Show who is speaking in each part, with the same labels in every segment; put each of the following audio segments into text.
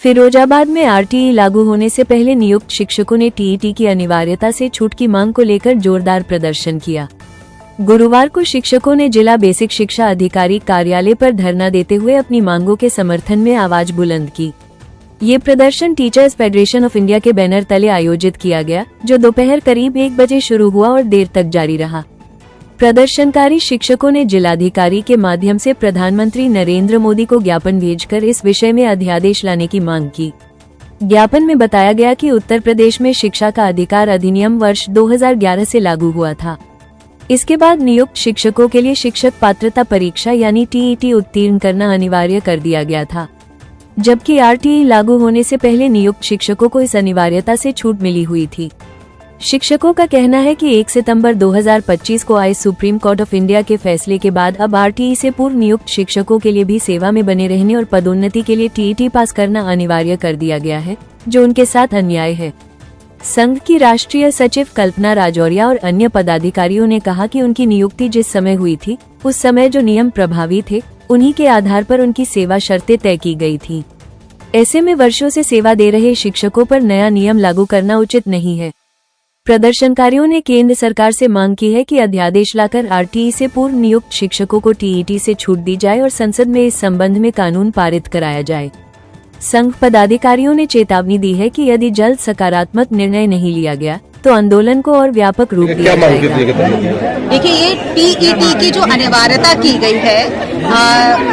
Speaker 1: फिरोजाबाद में आरटीई लागू होने से पहले नियुक्त शिक्षकों ने टीईटी की अनिवार्यता से छूट की मांग को लेकर जोरदार प्रदर्शन किया। गुरुवार को शिक्षकों ने जिला बेसिक शिक्षा अधिकारी कार्यालय पर धरना देते हुए अपनी मांगों के समर्थन में आवाज बुलंद की। ये प्रदर्शन टीचर्स फेडरेशन ऑफ इंडिया के बैनर तले आयोजित किया गया, जो दोपहर करीब 1 बजे शुरू हुआ और देर तक जारी रहा। प्रदर्शनकारी शिक्षकों ने जिलाधिकारी के माध्यम से प्रधानमंत्री नरेंद्र मोदी को ज्ञापन भेजकर इस विषय में अध्यादेश लाने की मांग की। ज्ञापन में बताया गया कि उत्तर प्रदेश में शिक्षा का अधिकार अधिनियम वर्ष 2011 से लागू हुआ था। इसके बाद नियुक्त शिक्षकों के लिए शिक्षक पात्रता परीक्षा यानी टीईटी उत्तीर्ण करना अनिवार्य कर दिया गया था, जबकि आरटीई लागू होने से पहले नियुक्त शिक्षकों को इस अनिवार्यता से छूट मिली हुई थी। शिक्षकों का कहना है कि 1 सितंबर 2025 को आए सुप्रीम कोर्ट ऑफ इंडिया के फैसले के बाद अब आरटीई से पूर्व नियुक्त शिक्षकों के लिए भी सेवा में बने रहने और पदोन्नति के लिए टीईटी पास करना अनिवार्य कर दिया गया है, जो उनके साथ अन्याय है। संघ की राष्ट्रीय सचिव कल्पना राजौरिया और अन्य पदाधिकारियों ने कहा कि उनकी नियुक्ति जिस समय हुई थी, उस समय जो नियम प्रभावी थे, उन्हीं के आधार पर उनकी सेवा शर्तें तय की गई थी। ऐसे में वर्षों से सेवा दे रहे शिक्षकों पर नया नियम लागू करना उचित नहीं है। प्रदर्शनकारियों ने केंद्र सरकार से मांग की है कि अध्यादेश लाकर आरटीई से पूर्व नियुक्त शिक्षकों को टीईटी से छूट दी जाए और संसद में इस संबंध में कानून पारित कराया जाए। संघ पदाधिकारियों ने चेतावनी दी है कि यदि जल्द सकारात्मक निर्णय नहीं लिया गया तो आंदोलन को और व्यापक रूप दिया जाएगा।
Speaker 2: देखिए, ये टीईटी की जो अनिवार्यता की गई है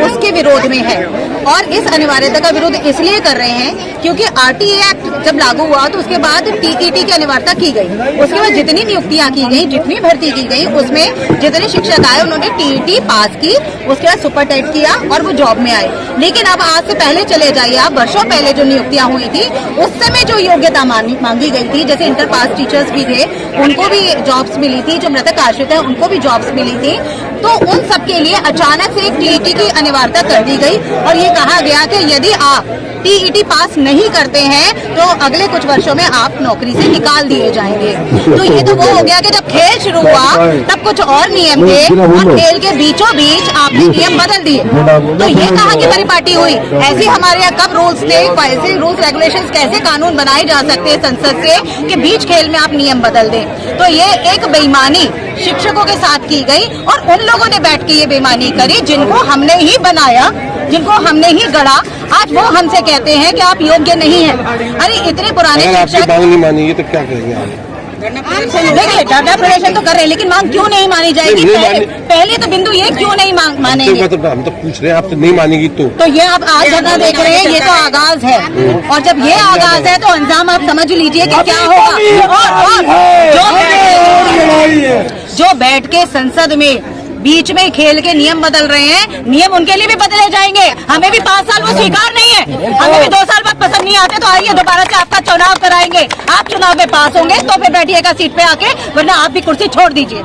Speaker 2: उसके विरोध में है, और इस अनिवार्यता का विरोध इसलिए कर रहे हैं क्योंकि आरटीई एक्ट जब लागू हुआ तो उसके बाद टीईटी की अनिवार्यता की गई। उसके बाद जितनी नियुक्तियां की गई, जितनी भर्ती की गई, उसमें जितने शिक्षक आए उन्होंने टीईटी पास की, उसके बाद सुपर टेट किया और वो जॉब में आए। लेकिन अब आज से पहले चले जाइए आप, वर्षों पहले जो नियुक्तियां हुई थी उस समय जो योग्यता मांगी गई थी, जैसे इंटर पास टीचर्स भी थे, उनको भी जॉब्स मिली थी, जो मृतक आश्रित है उनको भी जॉब्स मिली थी, तो उन सबके लिए अचानक से एक टीईटी की अनिवार्यता कर दी गई और ये कहा गया कि यदि आप टीईटी पास नहीं करते हैं तो अगले कुछ वर्षों में आप नौकरी से निकाल दिए जाएंगे। तो ये तो वो हो गया कि जब खेल शुरू हुआ तब कुछ और नियम थे और खेल के बीचों बीच आपने नियम बदल दिए। तो ये कहाँ की परिपाटी हुई? ऐसे हमारे यहाँ कब रूल्स थे, ऐसे रूल्स रेगुलेशंस कैसे कानून बनाए जा सकते हैं संसद से कि बीच खेल में आप नियम बदल दें? तो ये एक बेईमानी शिक्षकों के साथ की गई और उन लोगों ने बैठ के ये बेईमानी करी जिनको हमने ही बनाया, जिनको हमने ही गढ़ा। आज वो हमसे कहते हैं कि आप योग्य नहीं हैं। अरे इतने पुराने शिक्षक
Speaker 3: नहीं मानेंगे तो क्या करेंगे आप?
Speaker 2: देखिए, धरना प्रदर्शन तो कर रहे हैं, लेकिन मांग क्यों नहीं मानी जाएगी? पहले तो बिंदु ये क्यों नहीं मानेंगे?
Speaker 3: हम तो पूछ रहे हैं, आपसे नहीं मानेगी तो
Speaker 2: ये आप आज धरना देख रहे हैं, ये तो आगाज है, और जब ये आगाज है तो अंजाम आप समझ लीजिए कि क्या होगा। और जो बैठ के संसद में बीच में खेल के नियम बदल रहे हैं, नियम उनके लिए भी बदले जाएंगे। हमें भी 5 साल वो स्वीकार नहीं है, हमें भी 2 साल बाद पसंद नहीं आते, तो आइए दोबारा से आपका चुनाव कराएंगे। आप चुनाव में पास होंगे तो फिर बैठिएगा सीट पे आके, वरना आप भी कुर्सी छोड़ दीजिए।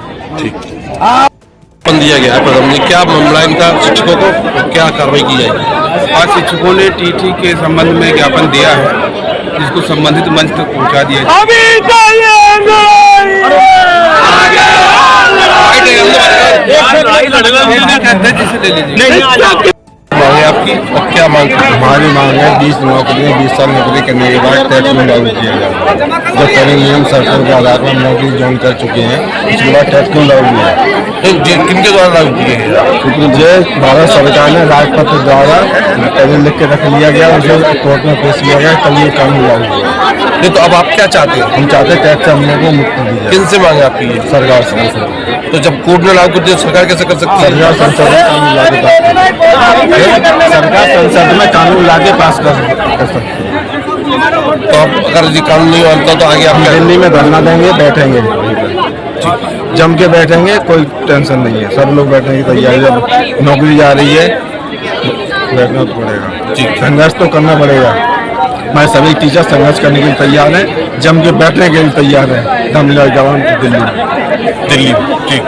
Speaker 3: दिया गया है, क्या मामला इनका? शिक्षकों को क्या कार्रवाई की जाएगी?
Speaker 4: आज शिक्षकों ने टीईटी के संबंध में ज्ञापन दिया है, जिसको संबंधित मंच तक पहुंचा दिया
Speaker 3: मांगे आपकी और क्या मांग?
Speaker 5: हमारी मांग है 20 साल नौकरी करने के बाद टैक्स में लागू किया जाए। जो कई नियम सरकार के आधार पर नौकरी ज्वाइन कर चुके हैं, उसके बाद टैक्स क्यों लागू किया?
Speaker 3: किनके द्वारा लागू किए हैं?
Speaker 5: क्योंकि जो भारत सरकार ने राजपत्र द्वारा पहले लिख के रख लिया गया, उसे कोर्ट में पेश किया गया, तब ये कानून लागू हुआ।
Speaker 3: नहीं तो अब आप क्या चाहते हैं?
Speaker 5: हम चाहते हैं टैक्स हम लोगों को मुक्त दी जाए।
Speaker 3: किन से मांगे आपकी?
Speaker 5: सरकार से।
Speaker 3: तो जब कोर्ट ने लागू कर सरकार कैसे कर सकती है?
Speaker 5: सरकार संसद में कानून लाके पास कर सकती है।
Speaker 3: तो अब अगर ये कानून नहीं बनता तो आगे आप
Speaker 5: दिल्ली में धरना देंगे, बैठेंगे, जम के बैठेंगे, कोई टेंशन नहीं है, सब लोग बैठने की तैयारी। जब नौकरी जा रही है बैठना तो पड़ेगा, संघर्ष तो करना पड़ेगा। मैं सभी टीचर संघर्ष करने के लिए तैयार हैं, जम के बैठने के लिए तैयार हैं। दम ले जवान दिल्ली।
Speaker 3: ठीक।